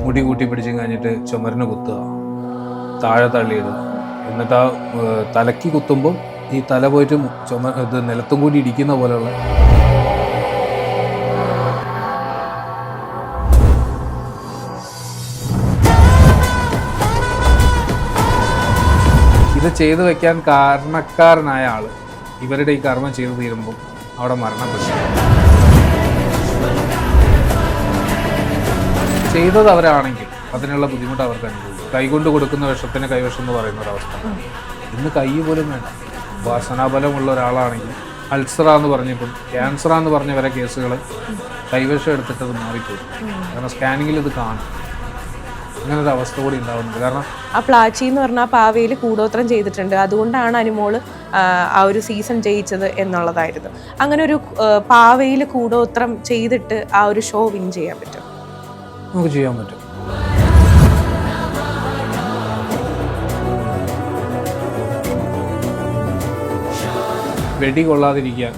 മുടി കൂട്ടി പിടിച്ചും കഴിഞ്ഞിട്ട് ചുമരിന് കുത്തുക, താഴെ തള്ളിയിടുക. എന്നിട്ട് ആ തലയ്ക്ക് കുത്തുമ്പോൾ ഈ തല പോയിട്ട് ഇത് നിലത്തും കൂടി ഇടിക്കുന്ന പോലെയുള്ള ഇത് ചെയ്തു വെക്കാൻ കാരണക്കാരനായ ആള് ഇവരുടെ ഈ കർമ്മം ചെയ്തു തീരുമ്പോൾ അവിടെ മരണപ്പെട്ടു. ചെയ്തത് അവരാണെങ്കിൽ അതിനുള്ള ബുദ്ധിമുട്ട് അവർക്ക് അനുഭവിക്കും. കൈകൊണ്ട് കൊടുക്കുന്ന വിഷത്തിന് കൈവശം എന്ന് പറയുന്ന ഒരവസ്ഥ. ഇന്ന് കൈ പോലും വേണ്ട. വാസനാബലമുള്ള ഒരാളാണെങ്കിൽ അൾസറാന്ന് പറഞ്ഞിട്ടും ക്യാൻസറാന്ന് പറഞ്ഞ വരെ കേസുകൾ കൈവശം എടുത്തിട്ട് അത് മാറിപ്പോയി. കാരണം സ്കാനിങ്ങിൽ ഇത് കാണും. അങ്ങനെ ഒരു അവസ്ഥ കൂടി ഉണ്ടാവുന്നുണ്ട്. കാരണം ആ പ്ലാച്ചി എന്ന് പറഞ്ഞാൽ പാവയിൽ കൂടോത്രം ചെയ്തിട്ടുണ്ട്, അതുകൊണ്ടാണ് അനുമോള് ആ ഒരു സീസൺ ജയിച്ചത് എന്നുള്ളതായിരുന്നു. അങ്ങനെ ഒരു പാവയിൽ കൂടോത്രം ചെയ്തിട്ട് ആ ഒരു ഷോ വിൻ ചെയ്യാൻ പറ്റും? നമുക്ക് ചെയ്യാൻ പറ്റും. വെടി കൊള്ളാതിരിക്കാൻ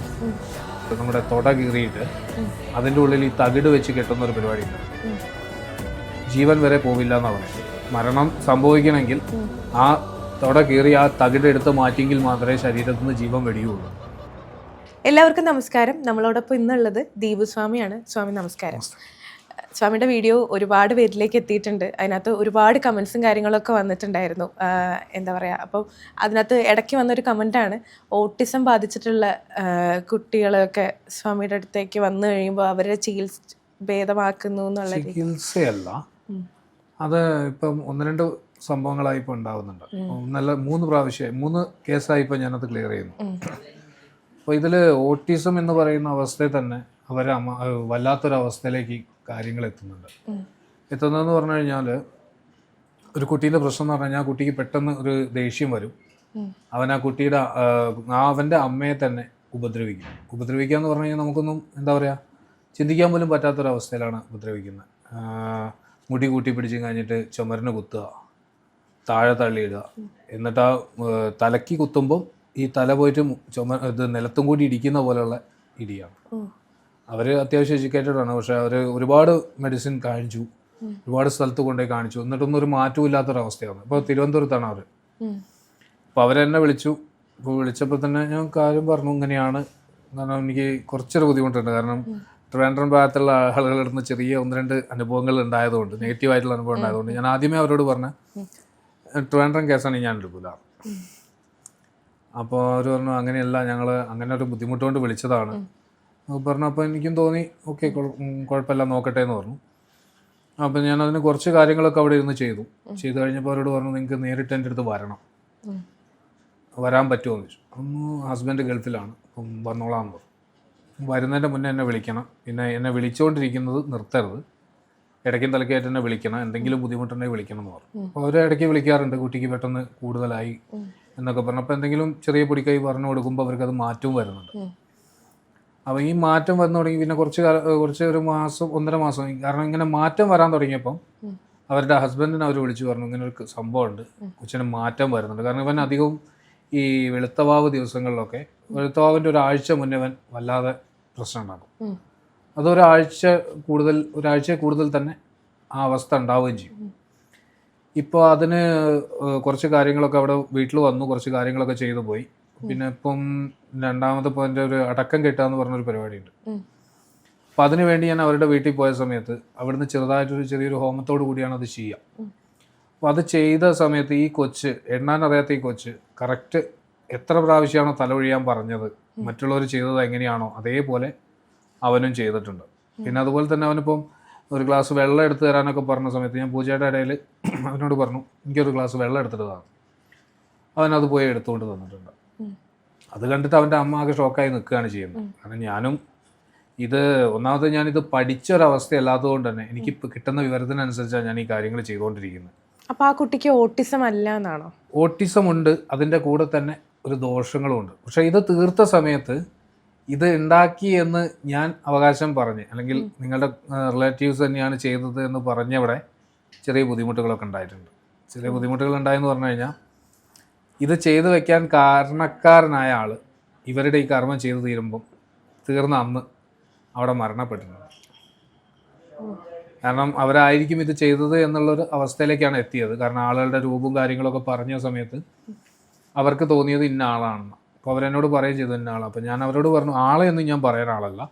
നമ്മുടെ തൊട കീറിയിട്ട് അതിൻ്റെ ഉള്ളിൽ ഈ തകിട് വെച്ച് കെട്ടുന്ന ഒരു പരിപാടിയുണ്ട്. ജീവൻ വരെ പോവില്ല എന്നാണ് പറയുന്നത്. മരണം സംഭവിക്കണമെങ്കിൽ ആ തൊട കീറി ആ തകിട് എടുത്ത് മാറ്റിയെങ്കിൽ മാത്രമേ ശരീരത്തിൽ നിന്ന് ജീവൻ വെടിയുള്ളൂ. എല്ലാവർക്കും നമസ്കാരം. നമ്മളോടൊപ്പം ഇന്നുള്ളത് ദീപു സ്വാമിയാണ്. സ്വാമി നമസ്കാരം. സ്വാമിയുടെ വീഡിയോ ഒരുപാട് പേരിലേക്ക് എത്തിയിട്ടുണ്ട്. അതിനകത്ത് ഒരുപാട് കമൻസും കാര്യങ്ങളൊക്കെ വന്നിട്ടുണ്ടായിരുന്നു. എന്താ പറയുക, അപ്പോൾ അതിനകത്ത് ഇടയ്ക്ക് വന്നൊരു കമൻറ്റാണ്, ഓട്ടിസം ബാധിച്ചിട്ടുള്ള കുട്ടികളൊക്കെ സ്വാമിയുടെ അടുത്തേക്ക് വന്നു കഴിയുമ്പോൾ അവരെ ചികിത്സ ഭേദമാക്കുന്നു എന്നുള്ള ചികിത്സയല്ല, അത് ഇപ്പം 1-2 സംഭവങ്ങളായി ഇപ്പോൾ ഉണ്ടാകുന്നുണ്ട്. നല്ല 3 കേസായി ഇപ്പോൾ ഞാനത് ക്ലിയർ ചെയ്യുന്നു. അപ്പോൾ ഇതിൽ ഓട്ടിസം എന്ന് പറയുന്ന അവസ്ഥയിൽ തന്നെ അവരെ വല്ലാത്തൊരവസ്ഥയിലേക്ക് കാര്യങ്ങൾ എത്തുന്നതെന്ന് പറഞ്ഞു കഴിഞ്ഞാൽ, ഒരു കുട്ടീൻ്റെ പ്രശ്നം എന്ന് പറഞ്ഞു കഴിഞ്ഞാൽ കുട്ടിക്ക് പെട്ടെന്ന് ഒരു ദേഷ്യം വരും. അവൻ ആ കുട്ടിയുടെ അവൻ്റെ അമ്മയെ തന്നെ ഉപദ്രവിക്കുക എന്ന് പറഞ്ഞു കഴിഞ്ഞാൽ നമുക്കൊന്നും എന്താ പറയുക, ചിന്തിക്കാൻ പോലും പറ്റാത്തൊരവസ്ഥയിലാണ് ഉപദ്രവിക്കുന്നത്. മുടി കൂട്ടി പിടിച്ചും കഴിഞ്ഞിട്ട് ചുമരിന് കുത്തുക, താഴെ തള്ളിയിടുക. എന്നിട്ട് ആ തലയ്ക്ക് കുത്തുമ്പോൾ ഈ തല പോയിട്ട് ഇത് നിലത്തും കൂടി ഇടിക്കുന്ന പോലെയുള്ള ഇടിയാണ്. അവർ അത്യാവശ്യം എഡ്യൂക്കേറ്റഡ് ആണ്. പക്ഷെ അവർ ഒരുപാട് മെഡിസിൻ കാണിച്ചു, ഒരുപാട് സ്ഥലത്ത് കൊണ്ടുപോയി കാണിച്ചു, എന്നിട്ടൊന്നും ഒരു മാറ്റവും ഇല്ലാത്തൊരവസ്ഥയാണ്. ഇപ്പോൾ തിരുവനന്തപുരത്താണ് അവർ. അപ്പോൾ അവരെന്നെ വിളിച്ചു. ഇപ്പോൾ വിളിച്ചപ്പോൾ തന്നെ ഞാൻ കാര്യം പറഞ്ഞു, ഇങ്ങനെയാണ്. കാരണം എനിക്ക് കുറച്ചൊരു ബുദ്ധിമുട്ടുണ്ട്. കാരണം ട്രിവാൻഡ്രം ഭാഗത്തുള്ള ആളുകളുടെ നിന്ന് ചെറിയ 1-2 അനുഭവങ്ങൾ ഉണ്ടായതുകൊണ്ട്, നെഗറ്റീവായിട്ടുള്ള അനുഭവം ഉണ്ടായതുകൊണ്ട് ഞാൻ ആദ്യമേ അവരോട് പറഞ്ഞ ട്രിവാൻഡ്രം കേസാണ് ഞാൻ എടുക്കില്ല. അപ്പോൾ അവർ പറഞ്ഞു, അങ്ങനെയല്ല, ഞങ്ങൾ അങ്ങനെ ഒരു ബുദ്ധിമുട്ടുകൊണ്ട് വിളിച്ചതാണ് പറഞ്ഞു. അപ്പോൾ എനിക്കും തോന്നി ഓക്കെ കുഴപ്പമില്ല, നോക്കട്ടെ എന്ന് പറഞ്ഞു. അപ്പോൾ ഞാൻ അതിന് കുറച്ച് കാര്യങ്ങളൊക്കെ അവിടെ ഇരുന്ന് ചെയ്തു കഴിഞ്ഞപ്പോൾ അവരോട് പറഞ്ഞു, നിങ്ങൾക്ക് നേരിട്ട് എൻ്റെ അടുത്ത് വരാൻ പറ്റുമോ എന്ന് ചോദിച്ചു. ഹസ്ബൻഡ് ഗൾഫിലാണ്, അപ്പം വന്നോളാമെന്ന് പറഞ്ഞു. വരുന്നതിൻ്റെ മുന്നേ എന്നെ വിളിക്കണം, പിന്നെ എന്നെ വിളിച്ചുകൊണ്ടിരിക്കുന്നത് നിർത്തരുത്, ഇടയ്ക്കും തലക്കായിട്ട് എന്നെ വിളിക്കണം, എന്തെങ്കിലും ബുദ്ധിമുട്ടുണ്ടെങ്കിൽ വിളിക്കണം എന്ന് പറഞ്ഞു. അപ്പോൾ അവർ ഇടയ്ക്ക് വിളിക്കാറുണ്ട്, കുട്ടിക്ക് പെട്ടെന്ന് കൂടുതലായി എന്നൊക്കെ പറഞ്ഞു. അപ്പോൾ എന്തെങ്കിലും ചെറിയ പൊടിക്കൈ പറഞ്ഞു കൊടുക്കുമ്പോൾ അവർക്കത് മാറ്റവും വരുന്നുണ്ട്. അപ്പോൾ ഈ മാറ്റം വന്നു തുടങ്ങി. പിന്നെ കുറച്ച് ഒരു മാസം 1.5 മാസം, കാരണം ഇങ്ങനെ മാറ്റം വരാൻ തുടങ്ങിയപ്പം അവരുടെ ഹസ്ബൻഡിനെ അവർ വിളിച്ചു പറഞ്ഞു, ഇങ്ങനെ ഒരു സംഭവമുണ്ട്, കൊച്ചിന് മാറ്റം വരുന്നുണ്ട്. കാരണം ഇവൻ അധികവും ഈ വെളുത്തവാവ് ദിവസങ്ങളിലൊക്കെ, വെളുത്തവാവിൻ്റെ ഒരാഴ്ച മുന്നേ അവൻ വല്ലാതെ പ്രശ്നം ഉണ്ടാക്കും. അത് ഒരാഴ്ച കൂടുതൽ തന്നെ ആ അവസ്ഥ ഉണ്ടാവുകയും ചെയ്യും. ഇപ്പോൾ അതിന് കുറച്ച് കാര്യങ്ങളൊക്കെ അവിടെ വീട്ടിൽ വന്നു, കുറച്ച് കാര്യങ്ങളൊക്കെ ചെയ്തു പോയി. പിന്നെ ഇപ്പം രണ്ടാമത് ഇപ്പോൾ എൻ്റെ ഒരു അടക്കം കെട്ടുക എന്ന് പറഞ്ഞൊരു പരിപാടിയുണ്ട്. അപ്പം അതിനു വേണ്ടി ഞാൻ അവരുടെ വീട്ടിൽ പോയ സമയത്ത് അവിടുന്ന് ചെറിയൊരു ഹോമത്തോടു കൂടിയാണ് അത് ചെയ്യുക. അപ്പോൾ അത് ചെയ്ത സമയത്ത് ഈ കൊച്ച്, എണ്ണാനറിയാത്ത ഈ കൊച്ച് കറക്റ്റ് എത്ര പ്രാവശ്യമാണോ തലൊഴിയാൻ പറഞ്ഞത്, മറ്റുള്ളവർ ചെയ്തത് എങ്ങനെയാണോ അതേപോലെ അവനും ചെയ്തിട്ടുണ്ട്. പിന്നെ അതുപോലെ തന്നെ അവനിപ്പം ഒരു ഗ്ലാസ് വെള്ളം എടുത്തു തരാനൊക്കെ പറഞ്ഞ സമയത്ത് ഞാൻ പൂജയുടെ ഇടയിൽ അവനോട് പറഞ്ഞു, എനിക്കൊരു ഗ്ലാസ് വെള്ളം എടുത്തിട്ടതാണ്. അവനത് പോയി എടുത്തുകൊണ്ട് തന്നിട്ടുണ്ട്. അത് കണ്ടിട്ട് അവൻ്റെ അമ്മ ആകെ ഷോക്കായി നിൽക്കുകയാണ് ചെയ്യുന്നത്. കാരണം ഞാനും ഒന്നാമത് ഞാനിത് പഠിച്ചൊരവസ്ഥയല്ലാത്തത് കൊണ്ട് തന്നെ എനിക്ക് കിട്ടുന്ന വിവരത്തിനനുസരിച്ചാണ് ഞാൻ ഈ കാര്യങ്ങൾ ചെയ്തുകൊണ്ടിരിക്കുന്നത്. അപ്പോൾ ആ കുട്ടിക്ക് ഓട്ടിസം അല്ല എന്നാണോ? ഓട്ടിസം ഉണ്ട്, അതിൻ്റെ കൂടെ തന്നെ ഒരു ദോഷങ്ങളും ഉണ്ട്. പക്ഷേ ഇത് തീർത്ത സമയത്ത് ഇത് ഉണ്ടാക്കി എന്ന് ഞാൻ അവകാശം പറഞ്ഞ്, അല്ലെങ്കിൽ നിങ്ങളുടെ റിലേറ്റീവ്സ് തന്നെയാണ് ചെയ്തത് എന്ന് പറഞ്ഞവിടെ ചെറിയ ബുദ്ധിമുട്ടുകളൊക്കെ ഉണ്ടായിട്ടുണ്ട്. ചെറിയ ബുദ്ധിമുട്ടുകൾ ഉണ്ടായെന്ന് പറഞ്ഞു കഴിഞ്ഞാൽ, ഇത് ചെയ്തു വെക്കാൻ കാരണക്കാരനായ ആൾ ഇവരുടെ ഈ കർമ്മം ചെയ്തു തീരുമ്പം തീർന്ന അന്ന് അവിടെ മരണപ്പെട്ടിട്ടുണ്ട്. കാരണം അവരായിരിക്കും ഇത് ചെയ്തത് എന്നുള്ളൊരു അവസ്ഥയിലേക്കാണ് എത്തിയത്. കാരണം ആളുകളുടെ രൂപവും കാര്യങ്ങളൊക്കെ പറഞ്ഞ സമയത്ത് അവർക്ക് തോന്നിയത് ഇന്ന ആളാണെന്ന്. അപ്പോൾ അവരെന്നോട് പറയുകയും ചെയ്തു ഇന്ന ആളാണ്. അപ്പോൾ ഞാൻ അവരോട് പറഞ്ഞു ആളെയൊന്നും ഞാൻ പറയാൻ ആളല്ല,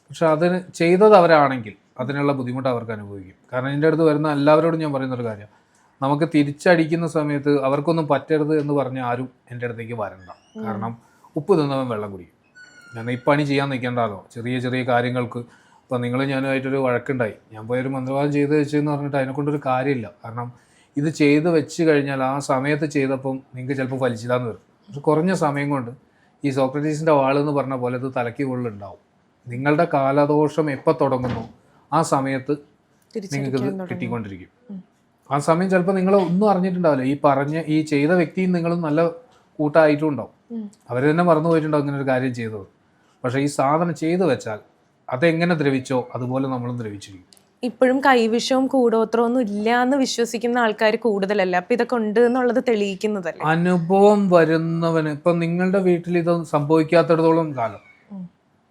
പക്ഷെ അതിന് ചെയ്തത് അവരാണെങ്കിൽ അതിനുള്ള ബുദ്ധിമുട്ട് അവർക്ക് അനുഭവിക്കും. കാരണം എൻ്റെ അടുത്ത് വരുന്ന എല്ലാവരോടും ഞാൻ പറയുന്നൊരു കാര്യം, നമുക്ക് തിരിച്ചടിക്കുന്ന സമയത്ത് അവർക്കൊന്നും പറ്റരുത് എന്ന് പറഞ്ഞ് ആരും എൻ്റെ അടുത്തേക്ക് വരണ്ട. കാരണം ഉപ്പ് തിന്നവൻ വെള്ളം കുടിക്കും. ഞാൻ ഈ പണി ചെയ്യാൻ നിൽക്കേണ്ടല്ലോ. ചെറിയ ചെറിയ കാര്യങ്ങൾക്ക് ഇപ്പോൾ നിങ്ങൾ ഞാനുമായിട്ടൊരു വഴക്കുണ്ടായി, ഞാൻ പോയൊരു മന്ത്രവാദം ചെയ്ത് വെച്ചെന്ന് പറഞ്ഞിട്ട് അതിനെക്കൊണ്ടൊരു കാര്യമില്ല. കാരണം ഇത് ചെയ്ത് വെച്ച് കഴിഞ്ഞാൽ ആ സമയത്ത് ചെയ്തപ്പം നിങ്ങൾക്ക് ചിലപ്പോൾ ഫലിച്ചില്ലാന്ന് വരും. പക്ഷെ കുറഞ്ഞ സമയം കൊണ്ട് ഈ സോക്രട്ടീസിൻ്റെ വാളെന്ന് പറഞ്ഞ പോലെ ഇത് തലയ്ക്ക് കൊള്ളുണ്ടാവും. നിങ്ങളുടെ കാലദോഷം എപ്പോൾ തുടങ്ങുന്നു ആ സമയത്ത് നിങ്ങൾക്ക് ഇത് കിട്ടിക്കൊണ്ടിരിക്കും. ആ സമയം ചിലപ്പോൾ നിങ്ങൾ ഒന്നും അറിഞ്ഞിട്ടുണ്ടാവില്ല. ഈ ചെയ്ത വ്യക്തിയും നിങ്ങളും നല്ല കൂട്ടായിട്ടും ഉണ്ടാവും. അവർ തന്നെ മറന്നു പോയിട്ടുണ്ടാവും ഇങ്ങനെ ഒരു കാര്യം ചെയ്തത്. പക്ഷേ ഈ സാധനം ചെയ്തു വെച്ചാൽ അതെങ്ങനെ ദ്രവിച്ചോ അതുപോലെ നമ്മളും ദ്രവിച്ചിരിക്കും. ഇപ്പോഴും കൈവിഷവും കൂടോത്രമൊന്നും ഇല്ല എന്ന് വിശ്വസിക്കുന്ന ആൾക്കാർ കൂടുതലല്ല. അപ്പൊ ഇതൊക്കെ ഉണ്ട് എന്നുള്ളത് തെളിയിക്കുന്നതല്ലേ. അനുഭവം വരുന്നവന് ഇപ്പം നിങ്ങളുടെ വീട്ടിൽ ഇത് സംഭവിക്കാത്തിടത്തോളം കാലം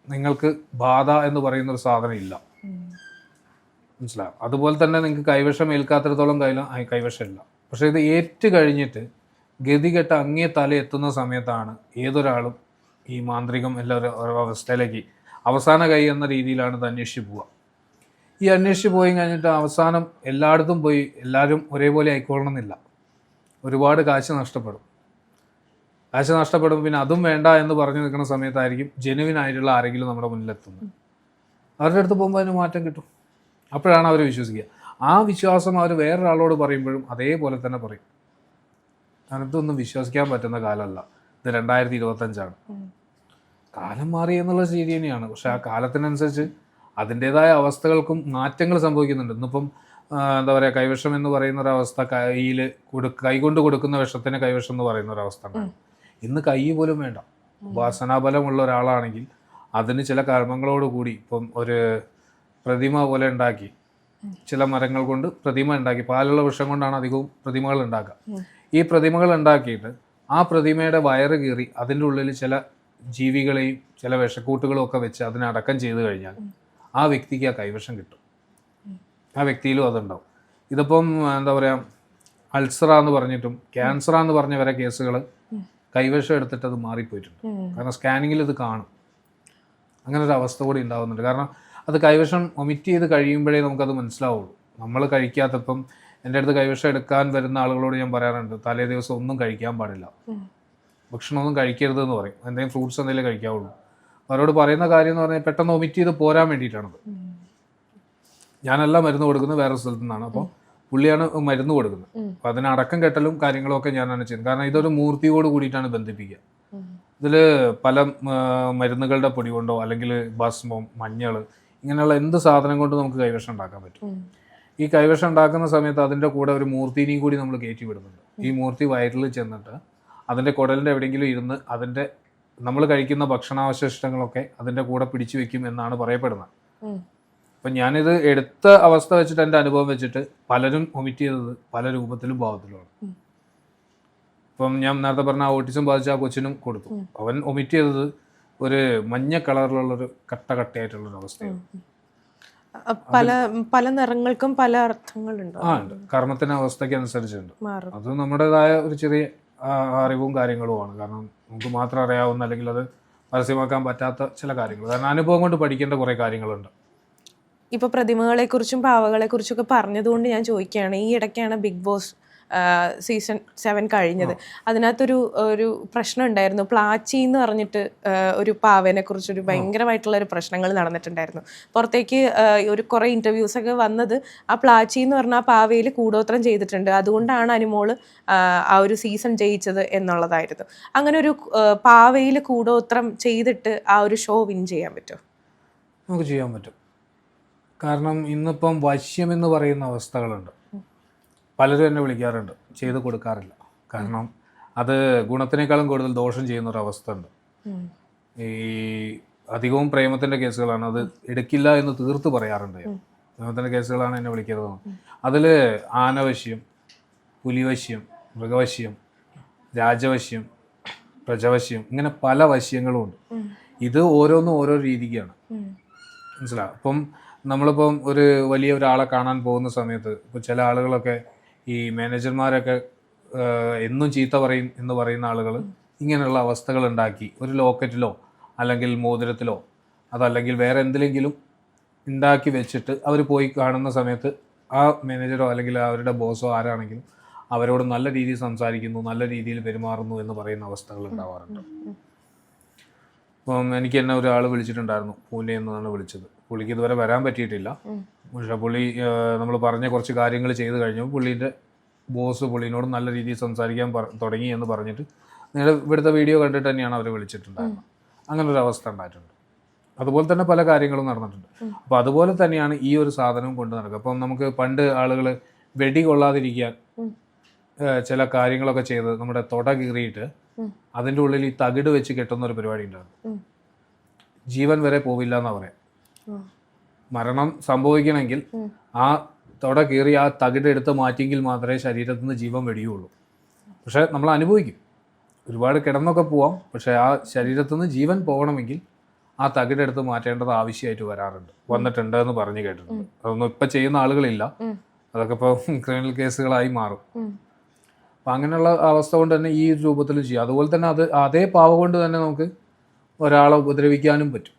നിങ്ങൾക്ക് ബാധ എന്ന് പറയുന്ന ഒരു സാധനം ഇല്ല. മനസ്സിലാവും. അതുപോലെ തന്നെ നിങ്ങൾക്ക് കൈവശം ഏൽക്കാത്തിടത്തോളം കൈവശമില്ല. പക്ഷെ ഇത് ഏറ്റു കഴിഞ്ഞിട്ട് ഗതികെട്ട അങ്ങേ തല എത്തുന്ന സമയത്താണ് ഏതൊരാളും ഈ മാന്ത്രികം എല്ലാവരും അവസ്ഥയിലേക്ക് അവസാന കൈ എന്ന രീതിയിലാണ് ഇത് അന്വേഷിച്ച് പോവുക. ഈ അന്വേഷിച്ച് പോയി കഴിഞ്ഞിട്ട് അവസാനം എല്ലായിടത്തും പോയി എല്ലാവരും ഒരേപോലെ ആയിക്കൊള്ളണമെന്നില്ല. ഒരുപാട് കാശ് നഷ്ടപ്പെടും. പിന്നെ അതും വേണ്ട എന്ന് പറഞ്ഞു നിൽക്കുന്ന സമയത്തായിരിക്കും ജെനുവിനായിട്ടുള്ള ആരെങ്കിലും നമ്മുടെ മുന്നിലെത്തുന്നത്. അവരുടെ അടുത്ത് പോകുമ്പോൾ അതിന് മാറ്റം കിട്ടും. അപ്പോഴാണ് അവർ വിശ്വസിക്കുക. ആ വിശ്വാസം അവർ വേറൊരാളോട് പറയുമ്പോഴും അതേപോലെ തന്നെ പറയും. അതിനകത്തൊന്നും വിശ്വസിക്കാൻ പറ്റുന്ന കാലമല്ല. ഇത് 2025 കാലം മാറി എന്നുള്ളത് ശരി തന്നെയാണ്. പക്ഷെ ആ കാലത്തിനനുസരിച്ച് അതിൻ്റെതായ അവസ്ഥകൾക്കും മാറ്റങ്ങൾ സംഭവിക്കുന്നുണ്ട്. ഇന്നിപ്പം എന്താ പറയുക, കൈവിഷം എന്ന് പറയുന്ന ഒരവസ്ഥ, കൈകൊണ്ട് കൊടുക്കുന്ന വിഷത്തിന് കൈവിഷം എന്ന് പറയുന്ന ഒരവസ്ഥ ഉണ്ടാകും. ഇന്ന് കൈ പോലും വേണ്ട. വാസനാബലമുള്ള ഒരാളാണെങ്കിൽ അതിന് ചില കർമ്മങ്ങളോടുകൂടി ഇപ്പം ഒരു പ്രതിമ പോലെ ഉണ്ടാക്കി, ചില മരങ്ങൾ കൊണ്ട് പ്രതിമ ഉണ്ടാക്കി, പാലുള്ള വിഷം കൊണ്ടാണ് അധികവും പ്രതിമകൾ ഉണ്ടാക്കുക. ഈ പ്രതിമകൾ ഉണ്ടാക്കിയിട്ട് ആ പ്രതിമയുടെ വയറ് കീറി അതിൻ്റെ ഉള്ളിൽ ചില ജീവികളെയും ചില വിഷക്കൂട്ടുകളും ഒക്കെ വെച്ച് അതിനെ അടക്കം ചെയ്ത് കഴിഞ്ഞാൽ ആ വ്യക്തിക്ക് ആ കൈവശം കിട്ടും. ആ വ്യക്തിയിലും അതുണ്ടാവും. ഇതിപ്പം എന്താ പറയുക, അൾസറാന്ന് പറഞ്ഞിട്ടും ക്യാൻസറാന്ന് പറഞ്ഞ വരെ കേസുകൾ കൈവശം എടുത്തിട്ട് അത് മാറിപ്പോയിട്ടുണ്ട്. കാരണം സ്കാനിങ്ങിൽ ഇത് കാണും. അങ്ങനെ ഒരു അവസ്ഥ കൂടി ഉണ്ടാകുന്നുണ്ട്. കാരണം അത് കൈവശം ഒമിറ്റ് ചെയ്ത് കഴിയുമ്പോഴേ നമുക്കത് മനസ്സിലാവുള്ളൂ. നമ്മൾ കഴിക്കാത്തപ്പം എൻ്റെ അടുത്ത് കൈവശം എടുക്കാൻ വരുന്ന ആളുകളോട് ഞാൻ പറയാറുണ്ട്, തലേ ദിവസം ഒന്നും കഴിക്കാൻ പാടില്ല, ഭക്ഷണമൊന്നും കഴിക്കരുത് എന്ന് പറയും. എന്തെങ്കിലും ഫ്രൂട്ട്സ് എന്തെങ്കിലും കഴിക്കാവുള്ളൂ. അവരോട് പറയുന്ന കാര്യം എന്ന് പറഞ്ഞാൽ പെട്ടെന്ന് ഒമിറ്റ് ചെയ്ത് പോരാൻ വേണ്ടിയിട്ടാണത്. ഞാനെല്ലാം മരുന്ന് കൊടുക്കുന്നത് വേറെ സ്ഥലത്തു നിന്നാണ്. അപ്പോൾ പുള്ളിയാണ് മരുന്ന് കൊടുക്കുന്നത്. അപ്പോൾ അതിന് അടക്കം കെട്ടലും കാര്യങ്ങളും ഒക്കെ ഞാനാണ് ചെയ്യുന്നത്. കാരണം ഇതൊരു മൂർത്തിയോട് കൂടിയിട്ടാണ് ബന്ധിപ്പിക്കുക. ഇതിൽ പല മരുന്നുകളുടെ പൊടി കൊണ്ടോ അല്ലെങ്കിൽ ഭസ്മം, മഞ്ഞൾ, ഇങ്ങനെയുള്ള എന്ത് സാധനം കൊണ്ട് നമുക്ക് കൈവശം ഉണ്ടാക്കാൻ പറ്റും. ഈ കൈവശം ഉണ്ടാക്കുന്ന സമയത്ത് അതിൻ്റെ കൂടെ ഒരു മൂർത്തിനെയും കൂടി നമ്മൾ കയറ്റി വിടുന്നുണ്ട്. ഈ മൂർത്തി വയറ്റിൽ ചെന്നിട്ട് അതിൻ്റെ കുടലിൻ്റെ എവിടെയെങ്കിലും ഇരുന്ന് അതിൻ്റെ നമ്മൾ കഴിക്കുന്ന ഭക്ഷണാവശിഷ്ടങ്ങളൊക്കെ അതിൻ്റെ കൂടെ പിടിച്ചു വെക്കും എന്നാണ് പറയപ്പെടുന്നത്. അപ്പം ഞാനിത് എടുത്ത അവസ്ഥ വെച്ചിട്ട് എൻ്റെ അനുഭവം വെച്ചിട്ട് പലരും ഒമിറ്റ് ചെയ്തത് പല രൂപത്തിലും ഭാവത്തിലുമാണ്. ഇപ്പം ഞാൻ നേരത്തെ പറഞ്ഞ ഓട്ടിസം ബാധിച്ച ആ കൊച്ചിനും കൊടുത്തു. അവൻ ഒമിറ്റ് ചെയ്തത് ഒരു മഞ്ഞ കളറിലുള്ളൊരു കട്ടയായിട്ടുള്ളൊരു അവസ്ഥയാണ്. പല നിറങ്ങൾക്കും പല അർത്ഥങ്ങളുണ്ട്. ഉണ്ട്. കർമ്മത്തിന് അവസ്ഥയ്ക്ക് അനുസരിച്ചുണ്ട്. അത് നമ്മുടേതായ ഒരു ചെറിയ അറിവും കാര്യങ്ങളുമാണ്. കാരണം നമുക്ക് മാത്രം അറിയാവുന്ന അല്ലെങ്കിൽ അത് പരസ്യമാക്കാൻ പറ്റാത്ത ചില കാര്യങ്ങൾ. കാരണം അനുഭവം കൊണ്ട് പഠിക്കേണ്ട കുറേ കാര്യങ്ങളുണ്ട്. ഇപ്പോൾ പ്രതിമകളെക്കുറിച്ചും പാവകളെക്കുറിച്ചൊക്കെ പറഞ്ഞതുകൊണ്ട് ഞാൻ ചോദിക്കുകയാണ്, ഈ ഇടയ്ക്കാണ് ബിഗ് ബോസ് സീസൺ 7 കഴിഞ്ഞത്. അതിനകത്തൊരു പ്രശ്നം ഉണ്ടായിരുന്നു. പ്ലാച്ചി എന്ന് പറഞ്ഞിട്ട് ഒരു പാവേനെ കുറിച്ചൊരു ഭയങ്കരമായിട്ടുള്ള ഒരു പ്രശ്നങ്ങൾ നടന്നിട്ടുണ്ടായിരുന്നു. പുറത്തേക്ക് കുറേ ഇൻ്റർവ്യൂസൊക്കെ വന്നത് ആ പ്ലാച്ചി എന്ന് പറഞ്ഞ ആ പാവയിൽ കൂടോത്രം ചെയ്തിട്ടുണ്ട്, അതുകൊണ്ടാണ് അനുമോള് ആ ഒരു സീസൺ ജയിച്ചത് എന്നുള്ളതായിരുന്നു. അങ്ങനെ ഒരു പാവയിൽ കൂടോത്രം ചെയ്തിട്ട് ആ ഒരു ഷോ വിൻ ചെയ്യാൻ പറ്റുമോ? നമുക്ക് ചെയ്യാൻ പറ്റും. കാരണം ഇന്നിപ്പം വശ്യം എന്ന് പറയുന്ന അവസ്ഥകളുണ്ട്. പലരും എന്നെ വിളിക്കാറുണ്ട്, ചെയ്ത് കൊടുക്കാറില്ല. കാരണം അത് ഗുണത്തിനേക്കാളും കൂടുതൽ ദോഷം ചെയ്യുന്നൊരവസ്ഥ ഉണ്ട്. ഈ അധികവും പ്രേമത്തിൻ്റെ കേസുകളാണ്. അത് എടുക്കില്ല എന്ന് തീർത്ത് പറയാറുണ്ട്. പ്രേമത്തിൻ്റെ കേസുകളാണ് എന്നെ വിളിക്കുന്നത്. അതിൽ ആനവശ്യം, പുലിവശ്യം, മൃഗവശ്യം, രാജവശ്യം, പ്രജവശ്യം, ഇങ്ങനെ പല വശ്യങ്ങളും ഉണ്ട്. ഇത് ഓരോന്നും ഓരോ രീതിക്കാണ്. മനസ്സിലാവും. അപ്പം നമ്മളിപ്പം ഒരു വലിയ ഒരാളെ കാണാൻ പോകുന്ന സമയത്ത് ഇപ്പോൾ ചില ആളുകളൊക്കെ ഈ മാനേജർമാരൊക്കെ എന്നും ചീത്ത പറയും എന്ന് പറയുന്ന ആളുകൾ ഇങ്ങനെയുള്ള അവസ്ഥകൾ ഉണ്ടാക്കി ഒരു ലോക്കറ്റിലോ അല്ലെങ്കിൽ മോതിരത്തിലോ അതല്ലെങ്കിൽ വേറെ എന്തിലെങ്കിലും ഉണ്ടാക്കി വെച്ചിട്ട് അവർ പോയി കാണുന്ന സമയത്ത് ആ മാനേജറോ അല്ലെങ്കിൽ അവരുടെ ബോസോ ആരാണെങ്കിലും അവരോട് നല്ല രീതിയിൽ സംസാരിക്കുന്നു, നല്ല രീതിയിൽ പെരുമാറുന്നു എന്ന് പറയുന്ന അവസ്ഥകൾ ഉണ്ടാവാറുണ്ട്. അപ്പം എനിക്ക് തന്നെ ഒരാൾ വിളിച്ചിട്ടുണ്ടായിരുന്നു, പൂനെ എന്നാണ് വിളിച്ചത്. പുള്ളിക്ക് ഇതുവരെ വരാൻ പറ്റിയിട്ടില്ല. പക്ഷേ പുള്ളി നമ്മൾ പറഞ്ഞ കുറച്ച് കാര്യങ്ങൾ ചെയ്ത് കഴിഞ്ഞപ്പോൾ പുള്ളീൻ്റെ ബോസ് പുള്ളിനോട് നല്ല രീതിയിൽ സംസാരിക്കാൻ തുടങ്ങി എന്ന് പറഞ്ഞിട്ട് നിങ്ങളുടെ ഇവിടുത്തെ വീഡിയോ കണ്ടിട്ട് തന്നെയാണ് അവർ വിളിച്ചിട്ടുണ്ടായിരുന്നത്. അങ്ങനെ ഒരു അവസ്ഥ ഉണ്ടായിട്ടുണ്ട്. അതുപോലെ തന്നെ പല കാര്യങ്ങളും നടന്നിട്ടുണ്ട്. അപ്പോൾ അതുപോലെ തന്നെയാണ് ഈ ഒരു സാധനവും കൊണ്ട് നടക്കുക. അപ്പം നമുക്ക് പണ്ട് ആളുകൾ വെടി കൊള്ളാതിരിക്കാൻ ചില കാര്യങ്ങളൊക്കെ ചെയ്ത് നമ്മുടെ തൊട കീറിയിട്ട് അതിൻ്റെ ഉള്ളിൽ ഈ തകിട് വെച്ച് കെട്ടുന്ന ഒരു പരിപാടി ഉണ്ടായിരുന്നു. ജീവൻ വരെ പോവില്ല എന്നാ പറയാം. മരണം സംഭവിക്കണമെങ്കിൽ ആ തൊട കീറി ആ തകിട് എടുത്ത് മാറ്റിയെങ്കിൽ മാത്രമേ ശരീരത്തിൽ നിന്ന് ജീവൻ വെടിയുള്ളൂ. പക്ഷെ നമ്മൾ അനുഭവിക്കും, ഒരുപാട് കിടന്നൊക്കെ പോവാം. പക്ഷെ ആ ശരീരത്തിൽ നിന്ന് ജീവൻ പോകണമെങ്കിൽ ആ തകിടെടുത്ത് മാറ്റേണ്ടത് ആവശ്യമായിട്ട് വന്നിട്ടുണ്ട് എന്ന് പറഞ്ഞു കേട്ടിട്ടുണ്ട്. അതൊന്നും ഇപ്പം ചെയ്യുന്ന ആളുകളില്ല, അതൊക്കെ ഇപ്പോൾ ക്രിമിനൽ കേസുകളായി മാറും. അപ്പം അങ്ങനെയുള്ള അവസ്ഥ കൊണ്ട് തന്നെ ഈ രൂപത്തിൽ ചെയ്യാം. അതുപോലെ തന്നെ അതേ പാവ കൊണ്ട് തന്നെ നമുക്ക് ഒരാളെ ഉപദ്രവിക്കാനും പറ്റും.